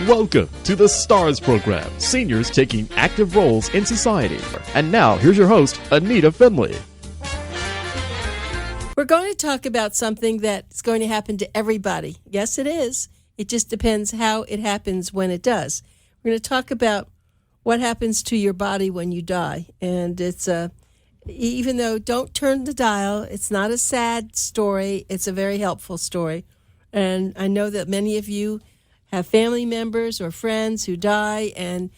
Welcome to the STARS program, seniors taking active roles in society. And now, here's your host, ANITA FINLEY. We're going to talk about something that's going to happen to everybody. Yes, it is. It just depends how it happens when it does. We're going to talk about what happens to your body when you die. And it's even though don't turn the dial, it's not a sad story. It's a very helpful story. And I know that many of you have family members or friends who die, and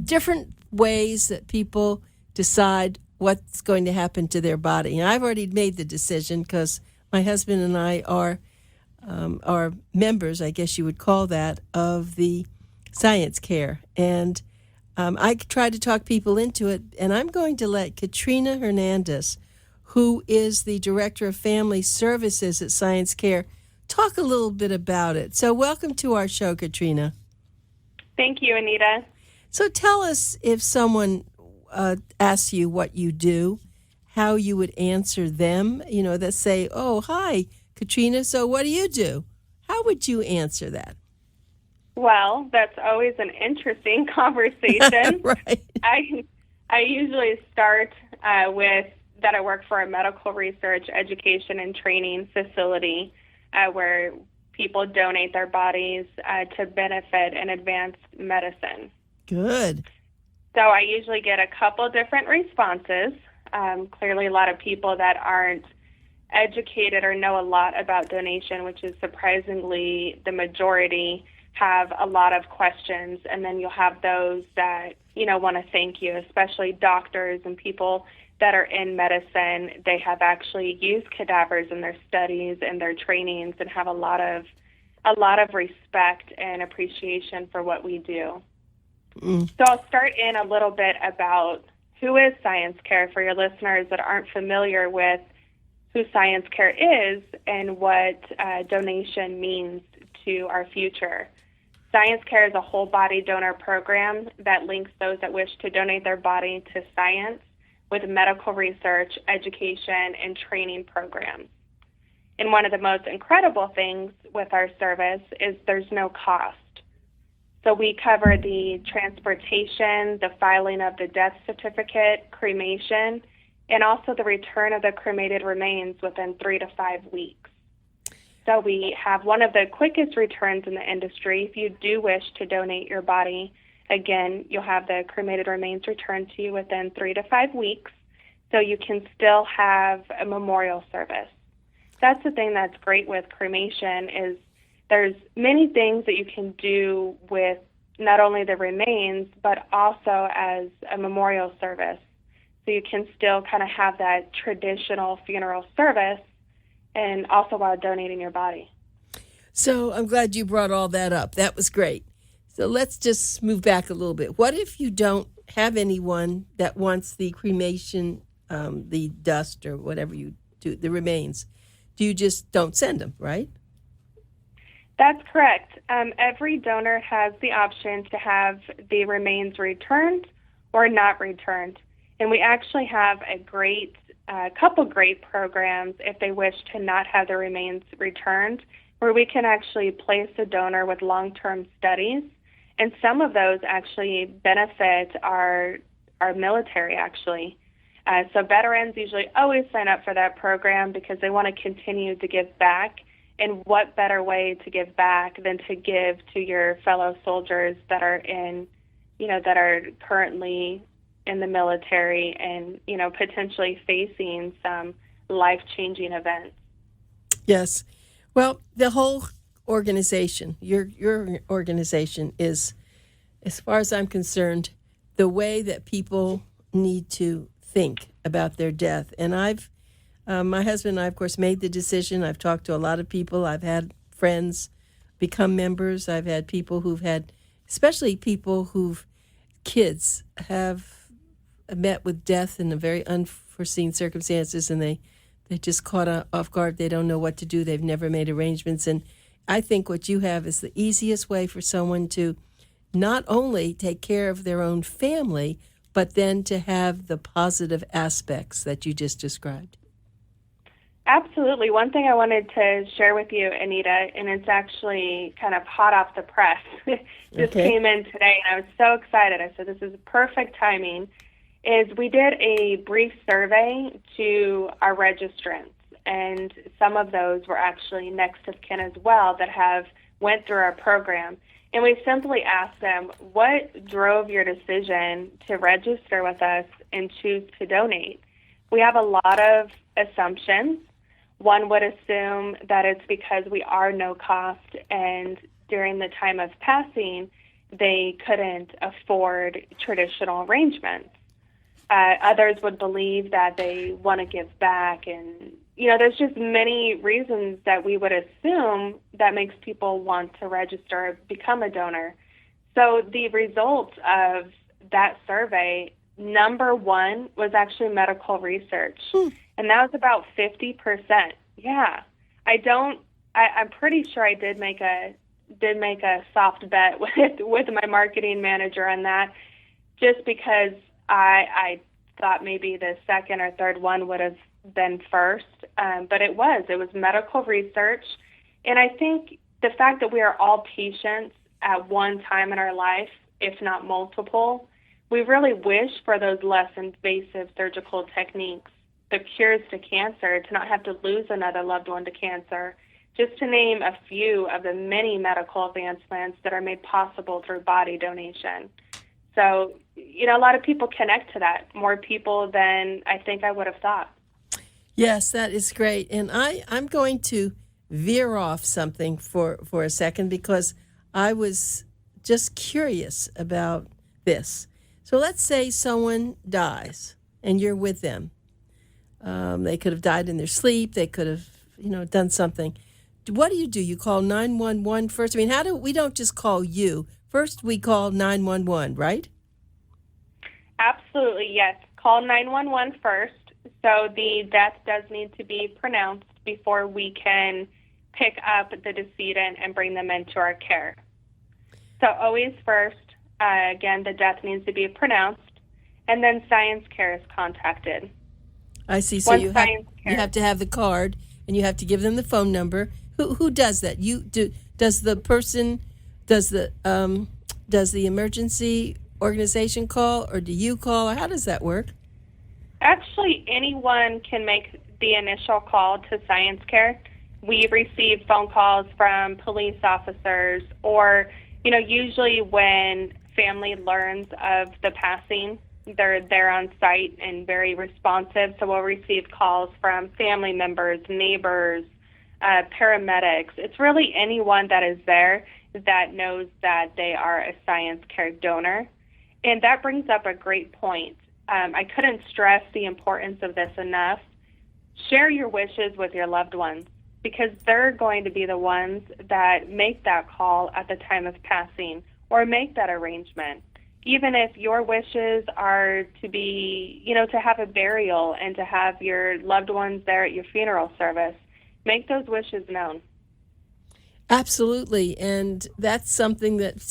different ways that people decide what's going to happen to their body. And I've already made the decision because my husband and I are members, I guess you would call that, of the science care. And I tried to talk people into it, and I'm going to let Katrina Hernandez, who is the Director of Family Services at Science Care, talk a little bit about it. So welcome to our show, Katrina. Thank you, Anita. So tell us, if someone asks you what you do, how you would answer them, that say, oh, hi, Katrina, so what do you do? How would you answer that? Well, that's always an interesting conversation. Right. I usually start with that I work for a medical research, education, and training facility where people donate their bodies to benefit and advance medicine. Good. So I usually get a couple different responses. Clearly, a lot of people that aren't educated or know a lot about donation, which is surprisingly the majority, have a lot of questions. And then you'll have those that, want to thank you, especially doctors and people that are in medicine. They have actually used cadavers in their studies and their trainings and have a lot of respect and appreciation for what we do. So I'll start in a little bit about who is Science Care for your listeners that aren't familiar with who Science Care is and what donation means to our future. Science Care is a whole body donor program that links those that wish to donate their body to science with medical research, education, and training programs. And one of the most incredible things with our service is there's no cost. So we cover the transportation, the filing of the death certificate, cremation, and also the return of the cremated remains within 3 to 5 weeks. So we have one of the quickest returns in the industry. If you do wish to donate your body, again, you'll have the cremated remains returned to you within 3 to 5 weeks, so you can still have a memorial service. That's the thing that's great with cremation is there's many things that you can do with not only the remains, but also as a memorial service. So you can still kind of have that traditional funeral service and also while donating your body. So I'm glad you brought all that up. That was great. So let's just move back a little bit. What if you don't have anyone that wants the cremation, the dust or whatever you do, the remains? Do you just don't send them, right? That's correct. Every donor has the option to have the remains returned or not returned. And we actually have a couple great programs if they wish to not have the remains returned, where we can actually place a donor with long-term studies. And some of those actually benefit our military, actually. So veterans usually always sign up for that program because they want to continue to give back. And what better way to give back than to give to your fellow soldiers that are that are currently in the military and, potentially facing some life-changing events. Yes. Well, the whole organization, your organization is, as far as I'm concerned, the way that people need to think about their death. And my husband and I, of course, made the decision. I've talked to a lot of people. I've had friends become members. I've had people especially people who've kids have met with death in a very unforeseen circumstances, and they just caught off guard. They don't know what to do. They've never made arrangements. And I think what you have is the easiest way for someone to not only take care of their own family, but then to have the positive aspects that you just described. Absolutely. One thing I wanted to share with you, Anita, and it's actually kind of hot off the press, just came in today, and I was so excited. I said, this is perfect timing, is we did a brief survey to our registrants, and some of those were actually next of kin as well that have went through our program. And we simply asked them, what drove your decision to register with us and choose to donate? We have a lot of assumptions. One would assume that it's because we are no cost, and during the time of passing, they couldn't afford traditional arrangements. Others would believe that they want to give back, and there's just many reasons that we would assume that makes people want to register or become a donor. So the results of that survey, number one was actually medical research, and that was about 50%. Yeah, I'm pretty sure I did make a soft bet with my marketing manager on that, just because I thought maybe the second or third one would have been first, but it was medical research. And I think the fact that we are all patients at one time in our life, if not multiple, we really wish for those less invasive surgical techniques, the cures to cancer, to not have to lose another loved one to cancer, just to name a few of the many medical advancements that are made possible through body donation. So, a lot of people connect to that, more people than I think I would have thought. Yes, that is great. And I'm going to veer off something for a second, because I was just curious about this. So let's say someone dies and you're with them. They could have died in their sleep. They could have, done something. What do? You call 911 first? I mean, we don't just call you. First, we call 911, right? Absolutely, yes. Call 911 first. So the death does need to be pronounced before we can pick up the decedent and bring them into our care. So always first, again, the death needs to be pronounced, and then science care is contacted. I see. So you have to have the card, and you have to give them the phone number. Who does that? Does the emergency organization call, or do you call, or how does that work? Actually, anyone can make the initial call to science care. We receive phone calls from police officers, or usually when family learns of the passing, they're there on site and very responsive. So we'll receive calls from family members, neighbors, paramedics. It's really anyone that is there that knows that they are a science care donor. And that brings up a great point. I couldn't stress the importance of this enough. Share your wishes with your loved ones, because they're going to be the ones that make that call at the time of passing or make that arrangement. Even if your wishes are to be, to have a burial and to have your loved ones there at your funeral service, make those wishes known. Absolutely. And that's something that,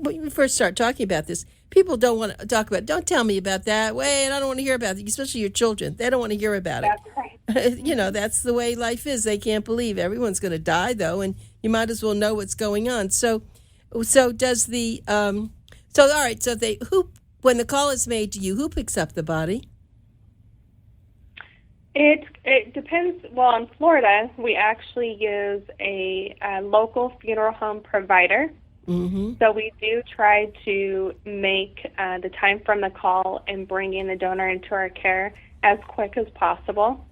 when we first start talking about this, people don't want to talk about, don't tell me about that. Wait, I don't want to hear about it, especially your children. They don't want to hear about it. That's right. That's the way life is. They can't believe everyone's going to die, though, and you might as well know what's going on. So does the, all right, so when the call is made to you, who picks up the body? It depends. Well, in Florida, we actually use a local funeral home provider. Mm-hmm. So we do try to make the time from the call and bringing the donor into our care as quick as possible.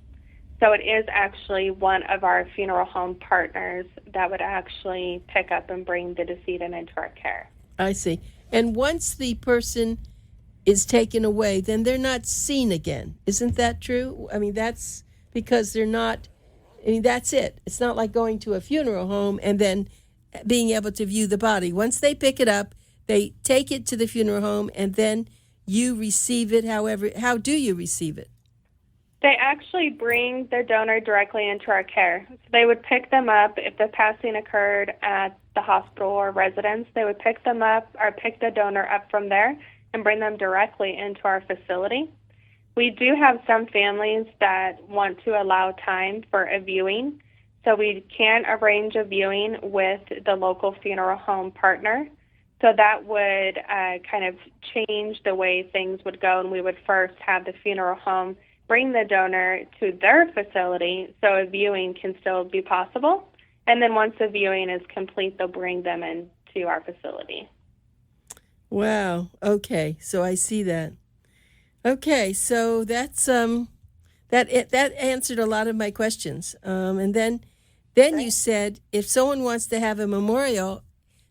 So it is actually one of our funeral home partners that would actually pick up and bring the decedent into our care. I see. And once the person is taken away, then they're not seen again. Isn't that true? I mean, that's because they're not, that's it. It's not like going to a funeral home and then being able to view the body. Once they pick it up, they take it to the funeral home, and then you receive it. However, how do you receive it? They actually bring their donor directly into our care. So they would pick them up if the passing occurred at the hospital or residence. They would pick them up or pick the donor up from there and bring them directly into our facility. We do have some families that want to allow time for a viewing, so we can arrange a viewing with the local funeral home partner. So that would kind of change the way things would go, and we would first have the funeral home bring the donor to their facility so a viewing can still be possible. And then once the viewing is complete, they'll bring them into our facility. Wow. Okay. So I see that. Okay. So that's that answered a lot of my questions. And then you said if someone wants to have a memorial,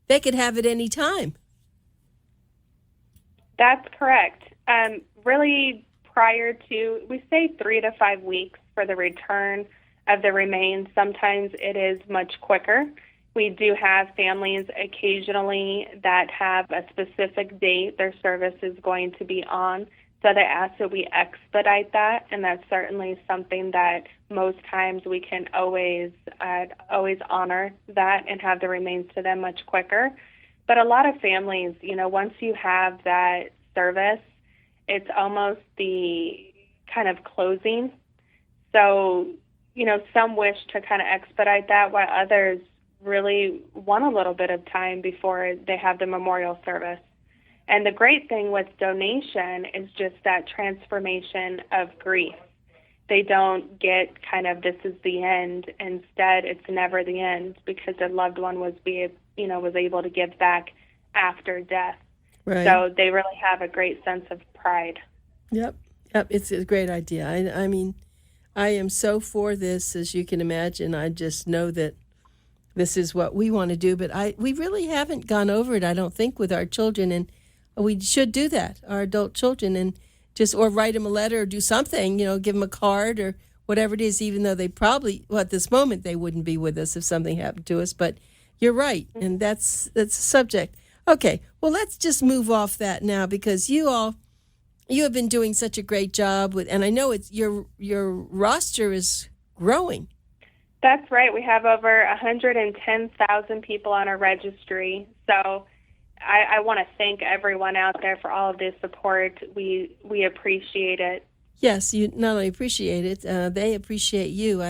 they could have it any time. That's correct. Really, prior to, we say 3 to 5 weeks for the return of the remains. Sometimes it is much quicker. We do have families occasionally that have a specific date their service is going to be on, so they ask that we expedite that, and that's certainly something that most times we can always honor that and have the remains to them much quicker. But a lot of families, once you have that service, it's almost the kind of closing. So, some wish to kind of expedite that, while others really want a little bit of time before they have the memorial service. And the great thing with donation is just that transformation of grief. They don't get kind of this is the end. Instead, it's never the end because their loved one was able to give back after death. Right. So they really have a great sense of pride. Yep. It's a great idea. I mean, I am so for this, as you can imagine. I just know that this is what we want to do, but we really haven't gone over it, I don't think, with our children, and we should do that, our adult children, and or write them a letter or do something, give them a card or whatever it is, even though they probably, at this moment, they wouldn't be with us if something happened to us. But you're right, and that's the subject. Okay, well, let's just move off that now, because you have been doing such a great job with, and I know it's your roster is growing. That's right. We have over 110,000 people on our registry. So I want to thank everyone out there for all of this support. We appreciate it. Yes, you not only appreciate it, they appreciate you.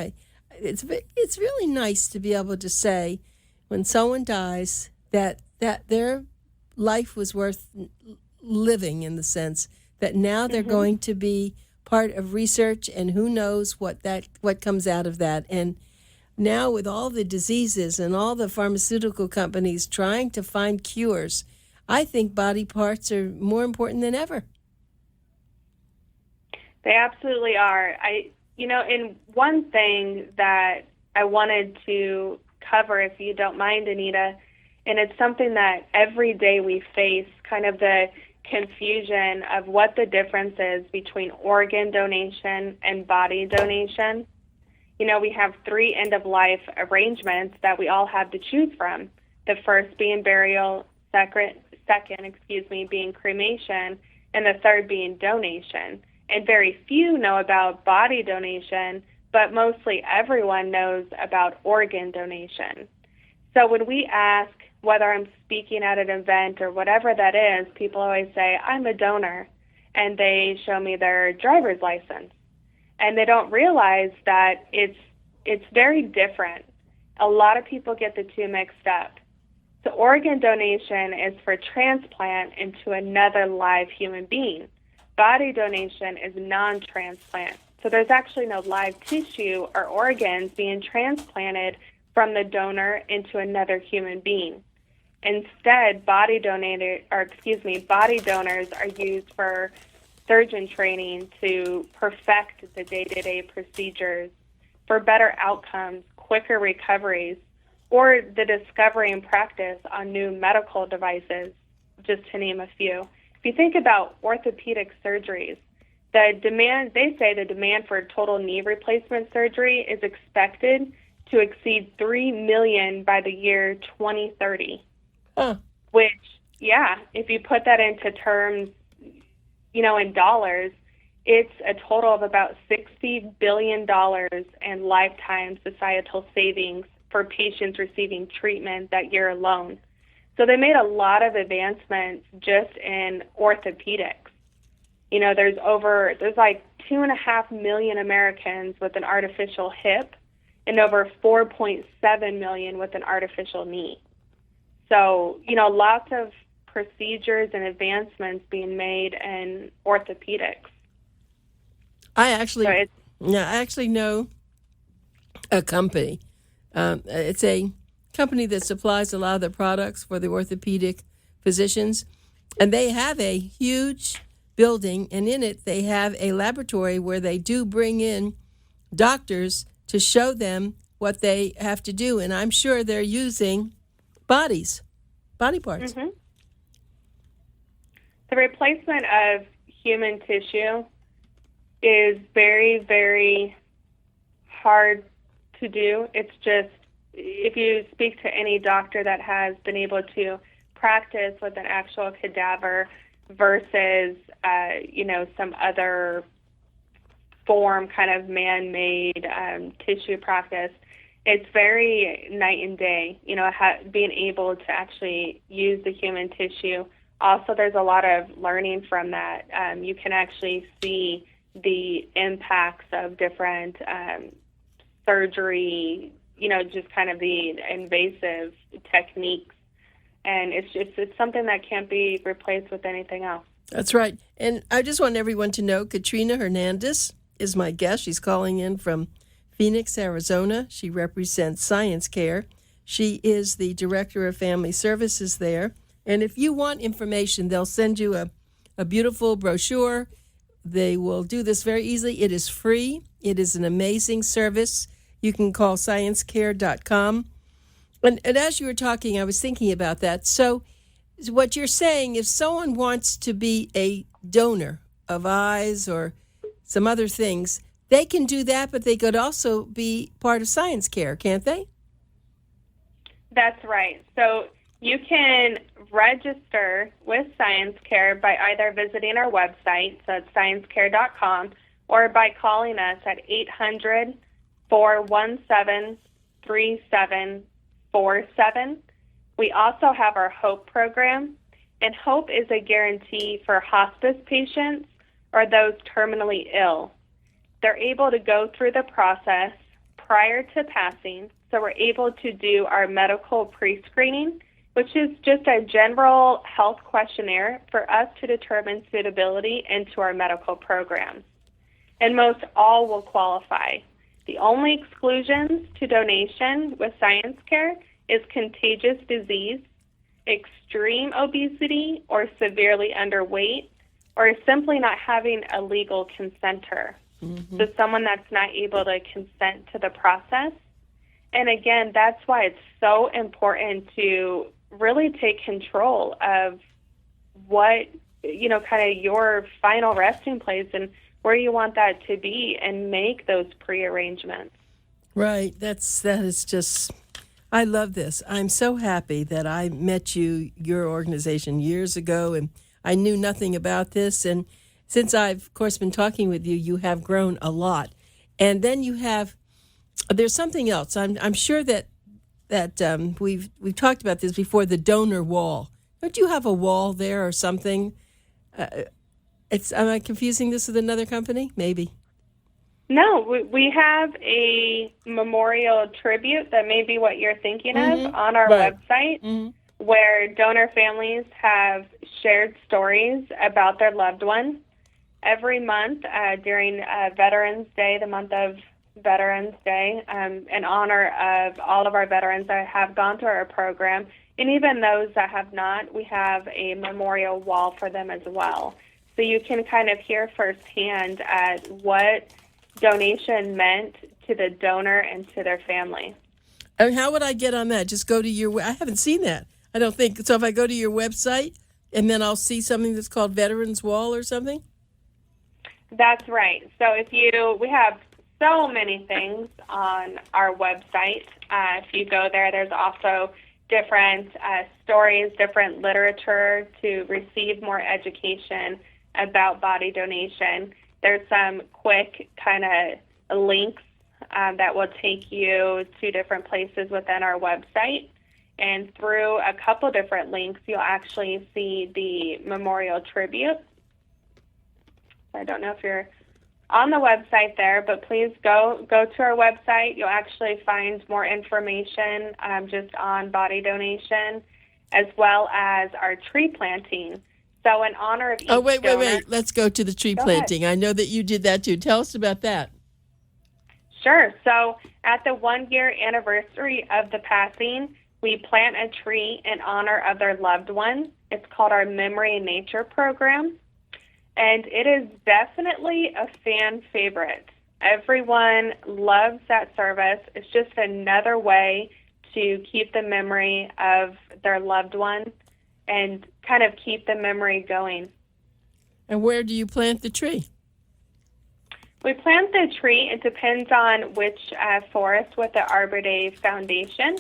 It's really nice to be able to say when someone dies that their life was worth living, in the sense that now they're going to be part of research, and who knows what comes out of that. And now with all the diseases and all the pharmaceutical companies trying to find cures, I think body parts are more important than ever. They absolutely are. And one thing that I wanted to cover, if you don't mind, Anita, and it's something that every day we face, kind of the confusion of what the difference is between organ donation and body donation. We have 3 end-of-life arrangements that we all have to choose from. The first being burial, second, being cremation, and the third being donation. And very few know about body donation, but mostly everyone knows about organ donation. So when we ask whether I'm speaking at an event or whatever that is, people always say, I'm a donor, and they show me their driver's license. And they don't realize that it's very different. A lot of people get the two mixed up. So organ donation is for transplant into another live human being. Body donation is non-transplant. So there's actually no live tissue or organs being transplanted from the donor into another human being. Instead, body donors are used for surgeon training to perfect the day-to-day procedures, for better outcomes, quicker recoveries, or the discovery and practice on new medical devices, just to name a few. If you think about orthopedic surgeries, they say the demand for total knee replacement surgery is expected to exceed 3 million by the year 2030. Which, if you put that into terms, in dollars, it's a total of about $60 billion in lifetime societal savings for patients receiving treatment that year alone. So they made a lot of advancements just in orthopedics. There's like 2.5 million Americans with an artificial hip and over 4.7 million with an artificial knee. So, lots of procedures and advancements being made in orthopedics. I actually know a company. It's a company that supplies a lot of the products for the orthopedic physicians, and they have a huge building, and in it they have a laboratory where they do bring in doctors to show them what they have to do, and I'm sure they're using body parts. Mm-hmm. The replacement of human tissue is very, very hard to do. It's just, if you speak to any doctor that has been able to practice with an actual cadaver versus, some other form, kind of man-made tissue practice, it's very night and day, being able to actually use the human tissue. Also, there's a lot of learning from that. You can actually see the impacts of different surgery, just kind of the invasive techniques. And it's something that can't be replaced with anything else. That's right. And I just want everyone to know Katrina Hernandez is my guest. She's calling in from Phoenix, Arizona. She represents Science Care. She is the Director of Family Services there. And if you want information, they'll send you a beautiful brochure. They will do this very easily. It is free. It is an amazing service. You can call sciencecare.com. And as you were talking, I was thinking about that. So what you're saying, if someone wants to be a donor of eyes or some other things, they can do that, but they could also be part of Science Care, can't they? That's right. So you can register with Science Care by either visiting our website, so it's sciencecare.com, or by calling us at 800-417-3747. We also have our HOPE program, and HOPE is a guarantee for hospice patients or those terminally ill. They're able to go through the process prior to passing, so we're able to do our medical pre-screening, which is just a general health questionnaire for us to determine suitability into our medical programs. And most all will qualify. The only exclusions to donation with Science Care is contagious disease, extreme obesity, or severely underweight, or simply not having a legal consenter. Mm-hmm. So someone that's not able to consent to the process. And again, that's why it's so important to really take control of what, kind of your final resting place and where you want that to be and make those pre-arrangements. Right. That is just, I love this. I'm so happy that I met your organization years ago, and I knew nothing about this. And since I've, of course, been talking with you, you have grown a lot. And then there's something else. I'm sure that we've talked about this before, the donor wall. Don't you have a wall there or something? Am I confusing this with another company? Maybe. No, we have a memorial tribute that may be what you're thinking of on our website, where donor families have shared stories about their loved ones. Every month during Veterans Day, the month of Veterans Day, in honor of all of our veterans that have gone through our program, and even those that have not, we have a memorial wall for them as well. So you can kind of hear firsthand at what donation meant to the donor and to their family. And how would I get on that? Just go to I haven't seen that, I don't think. So if I go to your website and then I'll see something that's called Veterans Wall or something? That's right. So we have so many things on our website. If you go there, there's also different stories, different literature to receive more education about body donation. There's some quick kind of links that will take you to different places within our website. And through a couple different links, you'll actually see the memorial tribute. So I don't know if you're on the website there, but please go to our website. You'll actually find more information just on body donation, as well as our tree planting. So in honor of each wait. Let's go to the tree planting. I know that you did that too. Tell us about that. Sure. So at the 1-year anniversary of the passing, we plant a tree in honor of their loved one. It's called our Memory in Nature program. And it is definitely a fan favorite. Everyone loves that service. It's just another way to keep the memory of their loved one and kind of keep the memory going. And where do you plant the tree? We plant the tree. It depends on which forest with the Arbor Day Foundation.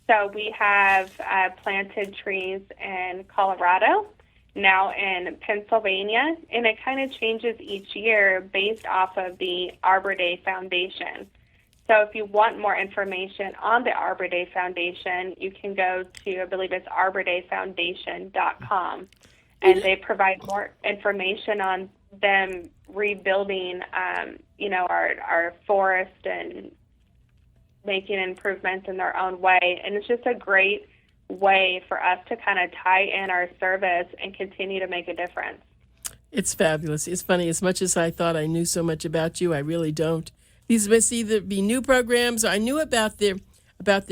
So we have planted trees in Colorado, now in Pennsylvania, and it kind of changes each year based off of the Arbor Day Foundation. So if you want more information on the Arbor Day Foundation, you can go to, I believe it's arbordayfoundation.com, and they provide more information on them rebuilding, our forest and making improvements in their own way. And it's just a great way for us to kind of tie in our service and continue to make a difference. It's fabulous. It's funny. As much as I thought I knew so much about you, I really don't. These must either be new programs. I knew about the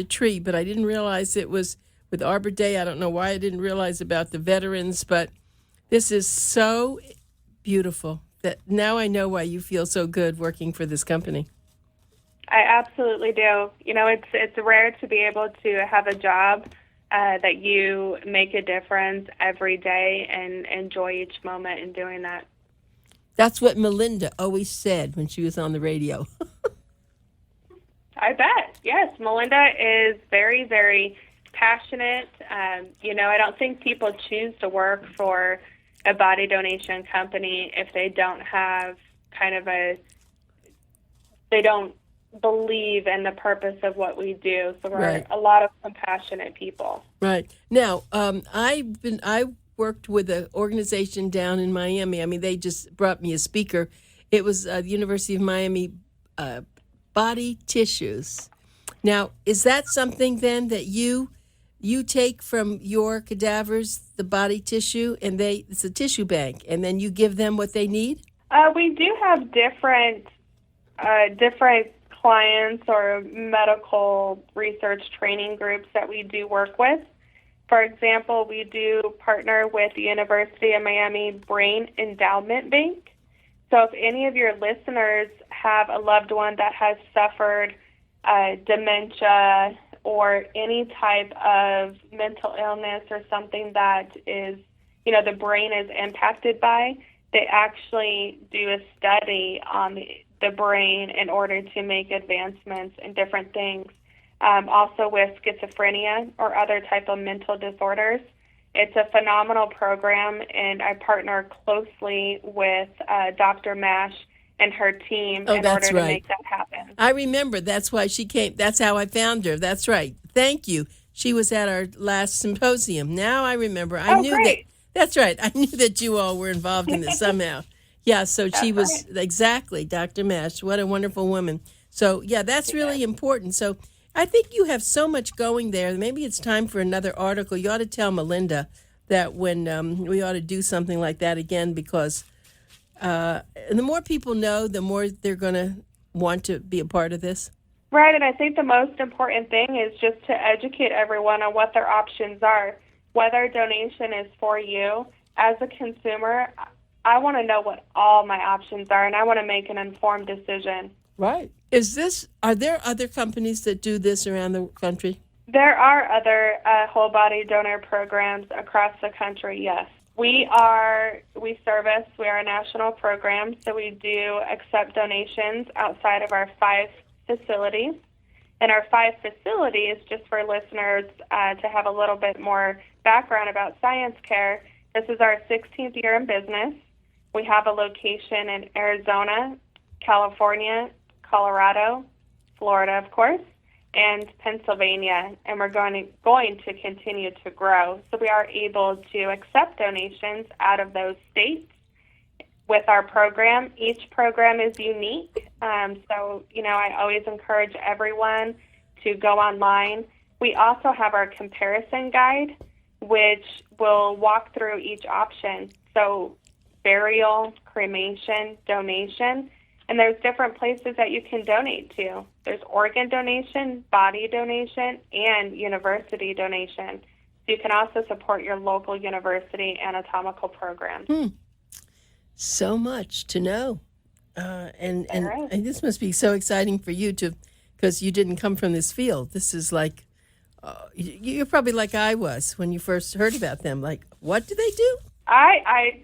tree, but I didn't realize it was with Arbor Day. I don't know why I didn't realize about the veterans, but this is so beautiful that now I know why you feel so good working for this company. I absolutely do. You know, it's rare to be able to have a job that you make a difference every day and enjoy each moment in doing that. That's what Melinda always said when she was on the radio. I bet. Yes, Melinda is very, very passionate. I don't think people choose to work for a body donation company if they don't have they don't believe in the purpose of what we do. So we're a lot of compassionate people. Right. Now, I worked with an organization down in Miami. I mean, they just brought me a speaker. It was the University of Miami Body Tissues. Now, is that something then that you take from your cadavers, the body tissue, and it's a tissue bank, and then you give them what they need? We do have different clients or medical research training groups that we do work with. For example, we do partner with the University of Miami Brain Endowment Bank. So if any of your listeners have a loved one that has suffered dementia or any type of mental illness or something that is, the brain is impacted by, they actually do a study on the brain in order to make advancements in different things. Also with schizophrenia or other type of mental disorders. It's a phenomenal program, and I partner closely with Dr. Mash and her team in order to make that happen. I remember. That's why she came. That's how I found her. That's right. Thank you. She was at our last symposium. Now I remember. I knew great. That's right. I knew that you all were involved in this somehow. Yeah, so she was, exactly, Dr. Mash. What a wonderful woman. So, yeah, that's really important. So I think you have so much going there. Maybe it's time for another article. You ought to tell Melinda that when we ought to do something like that again, because the more people know, the more they're going to want to be a part of this. Right, and I think the most important thing is just to educate everyone on what their options are. Whether donation is for you, as a consumer, I want to know what all my options are, and I want to make an informed decision. Right. Are there other companies that do this around the country? There are other whole body donor programs across the country, yes. We are a national program, so we do accept donations outside of our 5 facilities. And our 5 facilities, just for listeners to have a little bit more background about Science Care, this is our 16th year in business. We have a location in Arizona, California, Colorado, Florida, of course, and Pennsylvania, and we're going to continue to grow. So we are able to accept donations out of those states with our program. Each program is unique. So, I always encourage everyone to go online. We also have our comparison guide, which will walk through each option. So burial, cremation, donation, and there's different places that you can donate to. There's organ donation, body donation, and university donation. So you can also support your local university anatomical program. So much to know. And Right. this must be so exciting for you because you didn't come from this field. This is like, you're probably like I was when you first heard about them. Like, what do they do?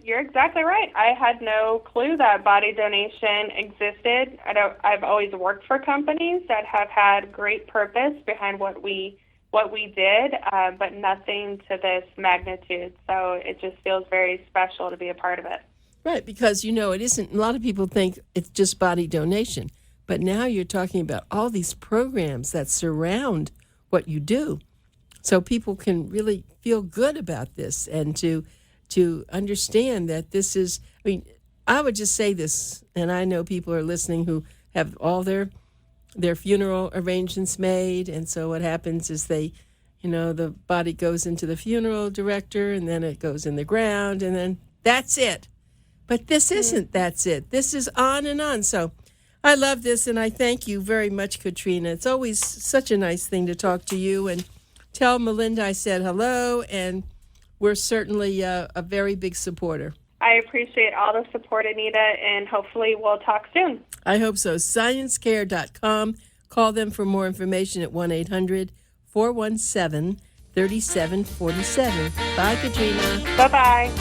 You're exactly right. I had no clue that body donation existed. I've always worked for companies that have had great purpose behind what we did, but nothing to this magnitude. So it just feels very special to be a part of it. Right, because, it isn't, a lot of people think it's just body donation, but now you're talking about all these programs that surround what you do. So people can really feel good about this and to understand that this is, I would just say this, and I know people are listening who have all their funeral arrangements made, and so what happens is they, the body goes into the funeral director, and then it goes in the ground, and then that's it. But this isn't that's it. This is on and on. So I love this, and I thank you very much, Katrina. It's always such a nice thing to talk to you, and tell Melinda I said hello, and we're certainly a very big supporter. I appreciate all the support, Anita, and hopefully we'll talk soon. I hope so. ScienceCare.com. Call them for more information at 1-800-417-3747. Bye, Katrina. Bye-bye.